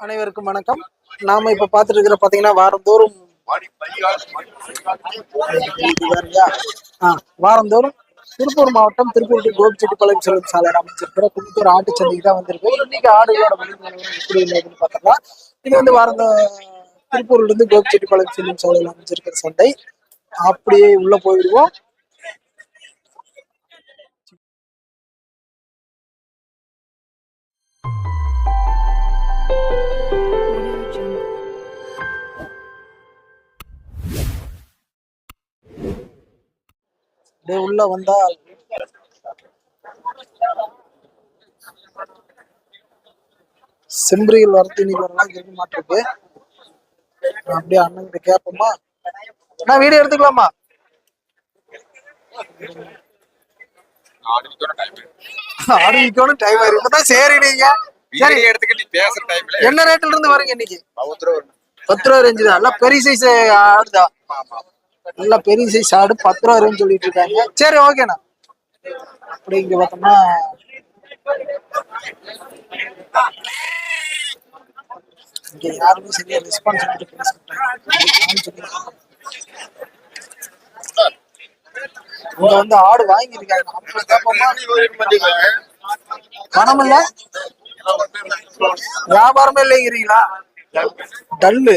அனைவருக்கும் வணக்கம். நாம இப்ப பாத்துட்டு இருக்கிற பாத்தீங்கன்னா வாரந்தோறும் வாரந்தோறும் திருப்பூர் மாவட்டம் திருப்பூர் டு கோபிச்செட்டிப்பாளையம் செல்லும் சாலையில் அமைச்சிருக்கிற குமுத்தூர் ஆட்டு சந்தைக்கு தான் வந்திருக்கு. இன்னைக்கு ஆடுகளோட விலை எப்படி உள்ளதுன்னு பார்த்தோம்னா, இது வந்து திருப்பூர்ல இருந்து கோபிச்செட்டிப்பாளையம் செல்லும் சாலையில் அமைச்சிருக்கிற சந்தை. அப்படியே உள்ள போயிடுவோம். உள்ள வந்தால் செம்பரியில் வரத்து இன்னைக்கு வரலாம் இருக்க மாட்டிருக்கு. அப்படியே அண்ணன் கிட்ட கேட்போமா? நான் வீடியோ எடுத்துக்கலாமா? ஆரம்பிக்கணும் டைம் ஆயிருக்கு. இப்பதான் சரி நீங்க சரி என்ன ரேட்ல இருந்து வரீங்க இன்னைக்கு? 10 ரூபா ரேஞ்சு தான். நல்லா பெரிய சைஸ் ஆடுதான். நல்லா பெரிய சைஸ் ஆடு 10 ரூபா ரேஞ்சு சொல்லிட்டு இருக்காங்க. சரி ஓகேண்ணா. அப்படி இங்க பார்த்தோம்னா இங்க யாருமே சரியா ரெஸ்பான்ஸ் இங்க வந்து ஆடு வாங்கியிருக்காங்க. பணம் இல்ல, வியாபாரமே இல்லைங்கிறீங்களா? டல்லு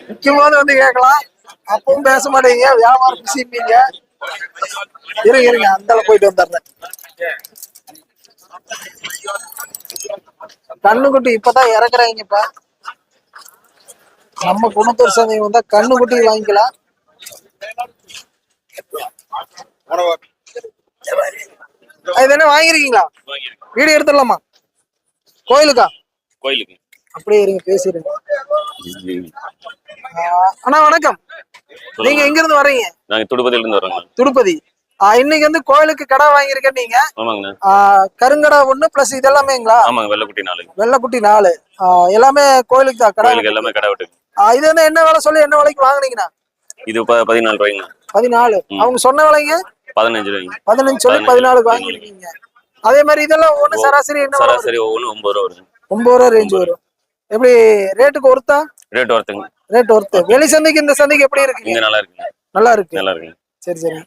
முக்கியமான வந்து கேட்கலாம், அப்பவும் பேச மாட்டேங்க. வியாபாரம் பிசிப்பீங்க. இருங்க அந்த போயிட்டு வந்துடுறேன். கண்ணுக்குட்டி இப்பதான் இறக்குறாங்கப்பா. நம்ம குணத்தூர் சந்தை வந்தா கண்ணுக்குட்டி வாங்கிக்கலாம். இது என்ன வாங்கிருக்கீங்களா? வீடியோ எடுத்துடலாமா? கோயிலுக்கா? கோயிலுக்கு அப்படியே இருங்க, பேசிடுங்க. அண்ணா வணக்கம். நீங்க எங்க இருந்து வர்றீங்க? நாங்க துடுப்பதில இருந்து வரோங்க. துடுப்பதி. இன்னைக்கு வந்து கோயிலுக்கு கடை வாங்கியிருக்க நீங்க? ஆமாங்க. கருங்கடை 1 பிளஸ் இது எல்லாமேங்களா? ஆமாங்க. வெள்ளக்குட்டி 4. வெள்ளக்குட்டி 4 எல்லாமே கோயிலுக்கு தான். கடை எல்லாமே கடை விட்டு. இது வந்து என்ன விலை சொல்லி என்ன விலைக்கு வாங்குனீங்கண்ணா? இது 14 ரூபாய்ங்க. 14. அவங்க சொன்ன விலைங்க 15 ரூபாய்ங்க. 15 சொல்லி 14 வாங்கிருக்கீங்க. அதே மாதிரி இதெல்லாம் ஒண்ணு சராசரி என்ன? சராசரி ஒவ்வொன்னு 9 ரூபா வரும். 9 ரூபா ரேஞ்ச் வரும். எப்படி ரேட்டுக்கு ஒருத்தா? ரேட் ஒருத்தங்க. ரேட் ஒருத்து. வெளி சந்தைக்கு இந்த சந்தைக்கு எப்படி இருக்கு? இங்க நல்லா இருக்கு. நல்லா இருக்கு. நல்லா இருக்கு. சரி சரி.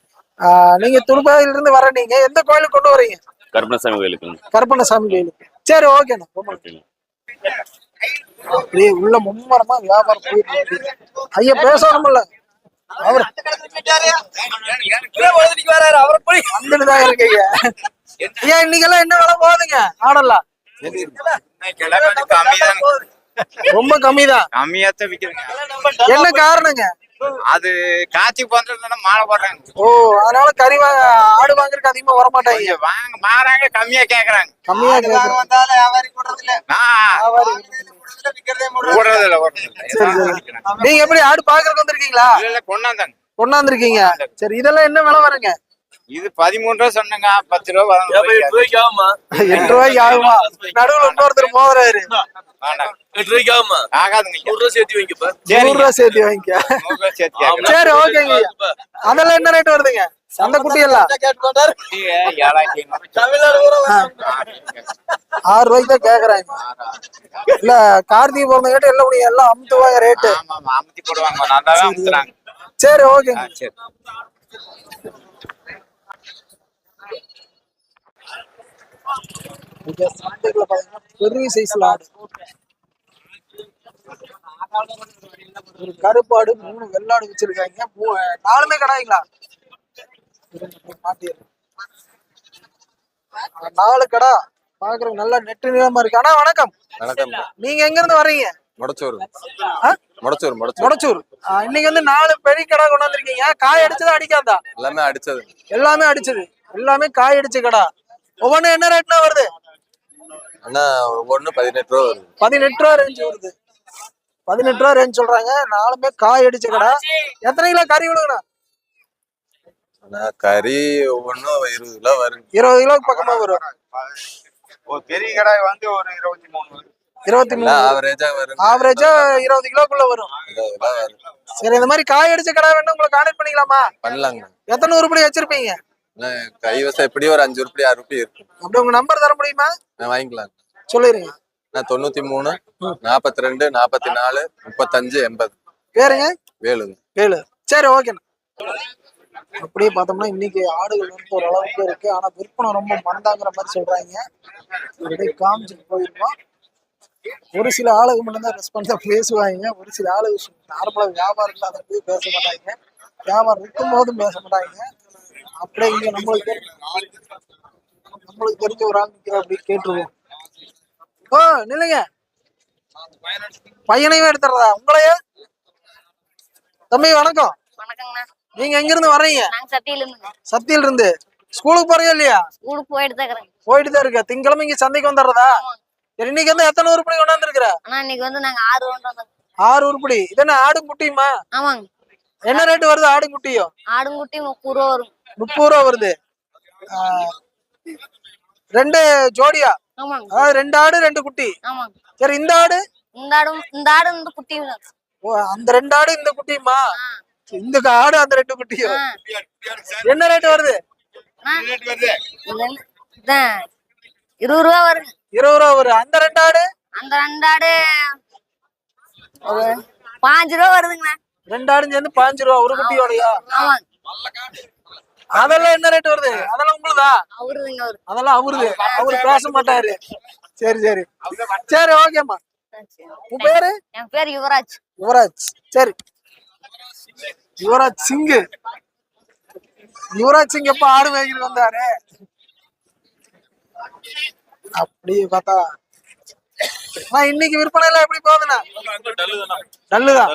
நீங்க துடுப்பாயில இருந்து வர நீங்க எந்த கோயிலுக்கு கொண்டு வரீங்க? கருப்பணசாமி கோயிலுக்கு. கருப்பணசாமி கோயிலுக்கு. சரி ஓகேண்ணா. அப்படியே உள்ள மும்மரமா வியாபாரம் போயிட்டு இருக்கு. ஐயா பேசணும்ல, அவர் வந்துட்டுதான் இருக்கீங்க. ஐயா இன்னைக்கெல்லாம் என்ன விலை போகுதுங்க ஆடலாம்? ரொம்ப கம்மிதான். கம்மியாத்தான் விக்கிறீங்க. என்ன காரணங்க? அது காட்சி பண்றதுன்னா மாலை போடுறாங்க. ஓ, அதனால கறி ஆடு வாங்குறதுக்கு அதிகமா வர மாட்டாங்க. வாங்க மாறாங்க, கம்மியா கேக்குறாங்க. கம்மியா கேக்குறாங்க. நீங்க எப்படி ஆடு பாக்குறதுக்கு வந்திருக்கீங்களா? கொண்டாந்தாங்க. கொண்டாந்துருக்கீங்க. சரி, இதெல்லாம் என்ன விலை வருங்க? இது 13 ரூபா சொன்னங்க. 10 ரூபா 8 ரூபாய்க்கு ஆகுமா? நடுவுல இன்னொருத்தர் போறாரு. 8 ரூபாய்க்கு ஆகுமா? ஆகாதுங்க. 100 ரூபா சேர்த்து வாங்கிப்பா. 100 ரூபா சேர்த்து வாங்கிக்க. சரி ஓகேங்க. அதெல்லாம் என்ன ரேட் வருதுங்க? சந்தை குட்டி எல்லாம் 6 ரூபாய்க்கு தான் கேக்குறாங்க. இல்ல கார்த்திகை பிறந்த கேட்டு எல்லாம் அமுத்துவாங்க ரேட்டு. அமுத்தி போடுவாங்க. நல்லாவே அமுத்துறாங்க. சரி ஓகேங்க. சரி. பெரிய சைஸ்ல ஆடு. ஒரு கருப்பாடு 3 வெள்ளாடு வச்சிருக்காங்க. 4மே கடாய்ங்களா? 4 கடா பாக்குறோம். நல்ல நெட்டு நீளமா இருக்கு. அண்ணா வணக்கம். வணக்கம். நீங்க எங்க இருந்து வர்றீங்க? மொடச்சூர். இன்னைக்கு வந்து 4 பெரிய கடா கொண்டாந்துருக்கீங்க. காய் அடிச்சதா அடிக்காதா? எல்லாமே அடிச்சது. எல்லாமே அடிச்சது. எல்லாமே காய் அடிச்ச கடா. ஒவ்வொன்னு என்ன ரேட்னா வருது? அண்ணா ஒவ்வொன்னு 18 ரூபா வருது. 18 ரூபா ரேஞ்ச் வருது. 18 ரூபா ரேஞ்ச் சொல்றாங்க. 4மே காய் அடிச்ச கடா. எத்தனை கிலோ கறி விடுங்கண்ணா? அண்ணா கறி ஒவ்வொன்னும் 20 கிலோ வரும். 20 கிலோக்கு பக்கமா வரும். ஒரு பெரிய கடாய் வந்து ஒரு 23 ஆவரேஜா வரும். ஆவரேஜா 20 கிலோக்குள்ள வரும். சரி, இந்த மாதிரி காய் அடிச்ச கடை வேணும் உங்களை கான்டாக்ட் பண்ணிக்கலாமா? பண்ணலாங்க. எத்தனை உருப்படி வச்சிருப்பீங்க? கைவசம் எப்படி ஒரு 5 உருப்படி 6 உருப்படி இருக்கு. அப்படி உங்க நம்பர் தர முடியுமா? வாங்கிக்கலாம். சொல்லிருங்க. நான் 93 42 44 35 80. பேருங்க? வேலுங்க. வேலு. சரி ஓகேண்ணா. அப்படியே பார்த்தோம்னா இன்னைக்கு ஆடுகள் வந்து ஒரு அளவுக்கு இருக்கு. ஆனா விற்பனை ரொம்ப மந்தாங்கிற மாதிரி சொல்றாங்க. அப்படியே காமிச்சிட்டு போயிருக்கோம். ஒரு சில ஆளுங்க மட்டும்தான் ரெஸ்பான்ஸா பேசுவாங்க. ஒரு சில ஆளுங்க நார்மலா வியாபாரம் இல்லாத போய் பேச மாட்டாங்க. வியாபாரம் இருக்கும் போதும் பேச மாட்டாங்க. அப்படியே இங்க நம்மளுக்கு தெரிஞ்ச ஒரு ஆள் நிக்கிற அப்படி கேட்டுருவோம். ஓ நில்லுங்க, பையனையும் எடுத்துறதா உங்களையே? தம்பி வணக்கம். வணக்கங்கண்ணா. நீங்க எங்க இருந்து வர்றீங்க? நாங்க சத்தியில இருந்து. சத்தியில இருந்து. ஸ்கூலுக்கு போறீங்க இல்லையா? ஸ்கூலுக்கு போயிட்டு தான் இருக்கிறேன். போயிட்டு தான் இருக்க. திங்கக்கிழமை இங்க சந்தைக்கு வந்துடுறதா? சரி, இன்னைக்கு வந்து எத்தனை உருப்படி கொண்டாந்து இருக்கிற? ஆனா இன்னைக்கு வந்து நாங்க 6 கொண்டு வந்தோம். 6 உருப்படி. இது என்ன ஆடு குட்டியுமா? ஆமாங்க. என்ன ரேட் வருது ஆடு குட்டியும்? ஆடுங்குட்டி 30 ரூபா வரும். 30 ரூபா வருது. 2 ஜோடியா? ஆமாங்க. அதாவது 2 ஆடு 2 குட்டி. ஆமாங்க. சரி, இந்த ஆடு? இந்த ஆடு இந்த குட்டியும் தான். ஓ, அந்த 2 ஆடு இந்த குட்டியுமா? இந்த ஆடு அந்த 2 குட்டியும். என்ன ரேட் வருது? இதான் 20 ரூபா வருங்க. 20 ரூபா வரும். அந்த 2 ஆடு? அந்த 2 ஆடு 5 ரூபா வருதுங்கண்ணா. 2 ஆடும் சேர்ந்து 5 ரூபா ஒரு குட்டியோடயா? ஆமாங்க. அதெல்லாம் என்ன ரேட் வருது? அதெல்லாம் உங்களுதா? அவருதுங்க அவரு. அதெல்லாம் அவருது. அவரு பேச மாட்டாரு. சரி சரி சரி ஓகேம்மா. உன் பேரு? என் பேர் யுவராஜ். யுவராஜ். சரி, யுவராஜ் சிங். யுவராஜ் சிங் எப்ப ஆடு மேய்க்கிட்டு வந்தாரு? அப்படி பார்த்தா இன்னைக்கு விற்பனை எல்லாம் எப்படி போகுதுண்ணா? டல்லுதான்.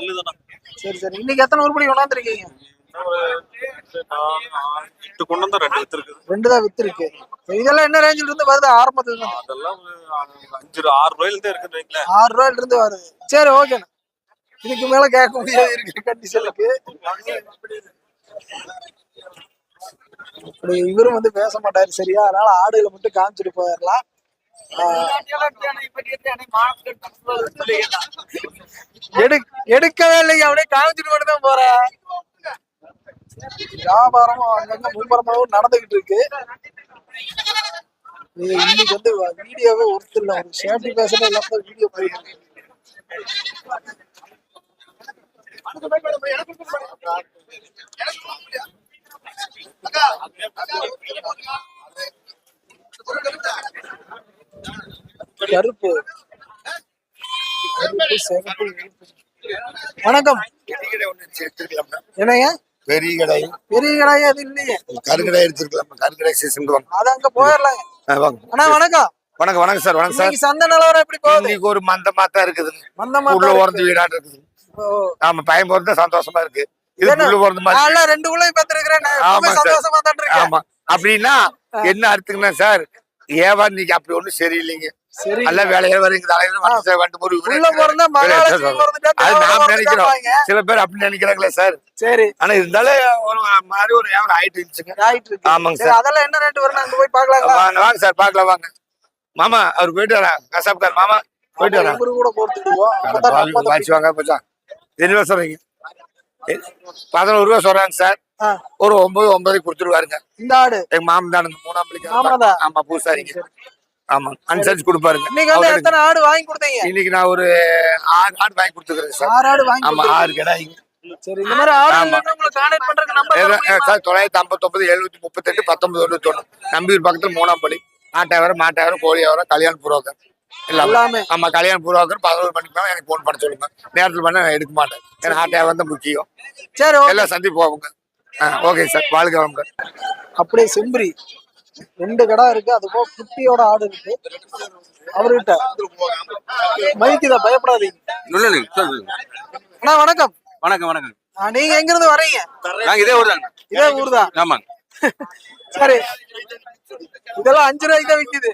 சரி சரி. இன்னைக்கு எத்தனை உருப்படி கொண்டாந்துருக்கீங்க? 2 தான் வித்து இருக்கு. இதெல்லாம் என்ன ரேஞ்சில இருந்து வருது ஆரம்பத்துல இருந்து? 6 ரூபாயில இருந்து 6 ரூபாயில இருந்து வருது. சரி ஓகேண்ணா. இதுக்கு மேல கேட்க முடியாது இருக்கு கண்டிஷனுக்கு. அப்படி இவரும் வந்து பேச மாட்டாரு சரியா, அதனால ஆடுகளை மட்டும் காமிச்சிட்டு போயிடலாம். எடுக்கவே இல்லைங்க, அப்படியே காமிச்சிட்டு மட்டும் தான் போறேன். வியாபாரமும் அங்கங்க மும்பரமாவும் நடந்துகிட்டு இருக்கு. இன்னைக்கு வந்து வீடியோவே ஒருத்தர் இல்ல, ஒரு சேஃப்டி பேசல இல்லாம வீடியோ போயிட்டு இருக்கு. கருப்பு சிவப்பு. வணக்கம். என்னங்க பெரிய கடை? பெரிய கடாய் அது இல்லையே. கருங்கடை எடுத்துருக்கலாம். கருங்கடை சீசன் அது அங்க போயிடலாங்க. அண்ணா வணக்கம். வணக்கம். வணக்கம் சார். வணக்கம் சார். சந்தை நிலவரம் எப்படி போகுது? இன்னைக்கு ஒரு மந்தமா தான் இருக்குது. மந்தமா உள்ள உறந்து வீடாட்டு இருக்குது. ஆமா, பையன் போறது சந்தோஷமா இருக்கு. இது புல்லு போறது மாதிரி. 2 உள்ளே பார்த்திருக்கிறேன். ஆமா சந்தோஷமா தான் இருக்கு. ஆமா. அப்படின்னா என்ன அர்த்தம்னா சார், ஏவா இன்னைக்கு அப்படி ஒண்ணும் சரியில்லைங்க. சரி, நல்ல வேலையா வருங்க. நாம் நினைக்கிறோம், சில பேர் அப்படி நினைக்கிறாங்களே சார். சரி, ஆனா இருந்தாலும் ஒரு மாதிரி ஒரு வியாபாரம் ஆயிட்டு இருந்துச்சுங்க. ஆமாங்க சார். அதெல்லாம் என்ன ரேட் வரும்? அங்க போய் பார்க்கலாம். வாங்க சார், பார்க்கலாம் வாங்க. மாமா அவர் போயிட்டு வரேன். கசாப்கார் மாமா போயிட்டு வரேன். கூட போட்டுடுவோம். வாங்க கொஞ்சம். என்ன சொல்றீங்க? 11 ரூபா சொல்றாங்க சார். ஒரு 9 கொடுத்துருவாருங்க. இந்த ஆடு எங்க மாமன் தான் 3ஆம் பள்ளிக்கு. ஆமா, பூசாரிங்க. ஆமா, அனுசரிச்சு கொடுப்பாருங்க. நீங்க வந்து எத்தனை ஆடு வாங்கி கொடுத்தீங்க? இன்னைக்கு நான் ஒரு 6 ஆடு வாங்கி கொடுத்துக்கிறேன் சார். 6 ஆடு வாங்கி. ஆமா, 6 கடாய்ங்க. சரி, இந்த மாதிரி ஆடு உங்களுக்கு கான்டாக்ட் பண்றதுக்கு நம்பர் சார் 959 738 1991. நம்பியூர் பக்கத்துல 3ஆம் பள்ளி. மாட்டாவரம் கோழியாவரம் கல்யாண புரோக்கர் எல்லாமே. ஆமா, கல்யாண புரோக்கர் 11 மணிக்கு எனக்கு போன் பண்ண சொல்லுங்க. நேரத்தில் பண்ண நான் எடுக்க மாட்டேன். ஏன்னா ஆட்டாவரம் தான் முக்கியம். சரி, எல்லாம் சந்தி போவாங்க. ஓகே சார், வாழ்க வளமுடன். அப்படியே செம்பரி 2 கடை இருக்கு. அது போக குட்டியோட ஆடு இருக்கு. அவர்கிட்ட மைக்குதான், பயப்படாதீங்க. அண்ணா வணக்கம். வணக்கம். வணக்கம். நீங்க எங்க இருந்து வர்றீங்க? நாங்க இதே ஊர் தான். இதே ஊர் தான். ஆமாங்க. சரி, இதெல்லாம் 5 ரூபாய்க்கு தான் விக்குது.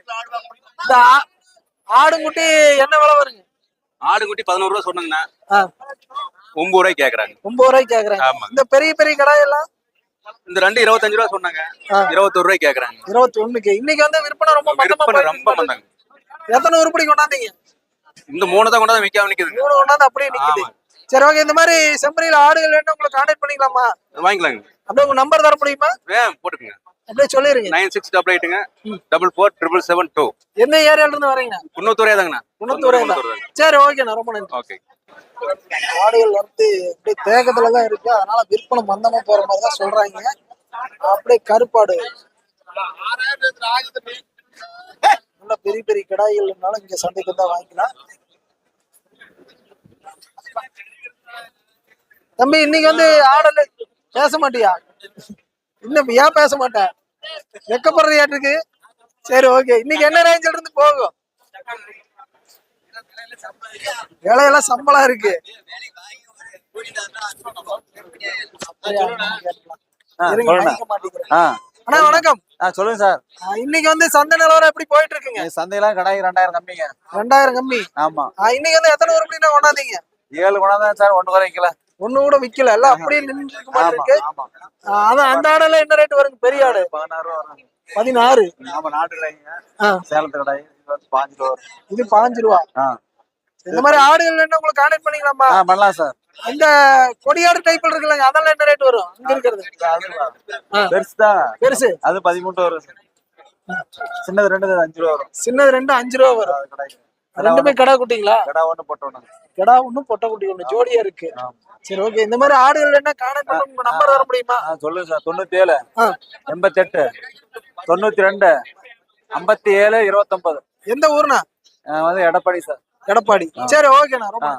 இந்த ஆடு குட்டி என்ன விலை வருங்க? ஆடு குட்டி 11 ரூபா சொன்னாங்கண்ணா. 9 ரூபாய்க்கு கேக்குறாங்க. 9 ரூபாய்க்கு கேக்குறாங்க. இந்த பெரிய பெரிய கடாய் எல்லாம் இந்த 2 25 ரூபா சொன்னாங்க. 21 ரூபாய்க்கு கேக்குறாங்க. 21க்கு. இன்னைக்கு வந்து விற்பனை ரொம்ப பண்ணாங்க. எத்தனை உருப்படி கொண்டாந்தீங்க? இந்த 3 தான் கொண்டாந்து விக்காம நிக்குது. 3 கொண்டாந்து அப்படியே நிக்குது. சரி ஓகே. இந்த மாதிரி செம்பரியில ஆடுகள் வேணும், உங்களை கான்டாக்ட் பண்ணிக்கலாமா? வாங்கிக்கலாங்க. அப்படியே உங்க நம்பர் தர முடியுமா? போட்டுக்கங்க. அப்படியே சொல்லிருங்க. 9688ங்க 444772. என்ன ஏரியால இருந்து வரீங்க? குன்னத்தூரே தாங்கண்ணா. குணத்தூரே தான். சரி, ஓகேண்ணா, ரொம்ப நன்றி. ஓகே. ஆடுகள் வந்து அப்படியே தேக்கத்துலதான் இருக்கு, அதனால விற்பனை மந்தமா போற மாதிரி தான் சொல்றாங்க. அப்படியே கருப்பாடு நல்ல பெரிய பெரிய கிடாய்கள் இருந்தாலும் இங்க சந்தைக்கு தான் வாங்கிக்கலாம். தம்பி, இன்னைக்கு வந்து ஆடல பேச மாட்டியா? இன்னும் ஏன் பேச மாட்டேன்? வெக்கப்படுறியாட்டு இருக்கு. சரி, ஓகே. இன்னைக்கு என்ன ரேஞ்சில இருந்து போகும்? வேலையெல்லாம் சம்பளம் இருக்கு. இருங்க, வாங்கிக்க மாட்டேங்கிறேன். அண்ணா வணக்கம். சொல்லுங்க சார். இன்னைக்கு வந்து சந்தை நிலவரம் எப்படி போயிட்டு இருக்குங்க? சந்தையெல்லாம் கடாய் 2000 கம்மிங்க. 2000 கம்மி. ஆமா. இன்னைக்கு வந்து எத்தனை உருப்படினா கொண்டாந்தீங்க? 7 கொண்டாந்தேன் சார், 1 குறைக்கல. ஒண்ணு கூட விக்கல, எல்லாம் அப்படியே நின்று இருக்க மாதிரி இருக்கு. அதான் அந்த ஆடுல என்ன ரேட் வருங்க? பெரிய ஆடு 16 ரூபா வரும். 16. ஆமா, நாட்டு கடாய்ங்க. சேலத்து கடாய் இது வந்து 5 ரூபா வரும். இது 5 ரூபா. இந்த மாதிரி ஆடுகள் என்ன உங்களுக்கு கான்டாக்ட் பண்ணிக்கலாமா? பண்ணலாம் சார். இந்த கொடியாடு டைப்ல இருக்குல்லங்க, அதெல்லாம் என்ன ரேட் வரும்? அங்க இருக்கிறது பெருசு தான். பெருசு அது 13 வரும். சின்னது 2 5 ரூபா வரும். சின்னது 2 5 ரூபா வரும். கடாய் ரெண்டுமே கடா குட்டிங்களா? கடா ஒண்ணு போட்டு ஒண்ணு. கடா ஒண்ணு பொட்டை குட்டி ஒண்ணு ஜோடியா இருக்கு. சரி, ஓகே. இந்த மாதிரி ஆடுகள் என்ன கான்டாக்ட் பண்ண உங்க நம்பர் தர முடியுமா? சொல்லுங்க சார். 97 88 92 57 29. எந்த ஊர்னா? வந்து எடப்பாடி சார். எடப்பாடி. சரி, ஓகேண்ணா, ரொம்ப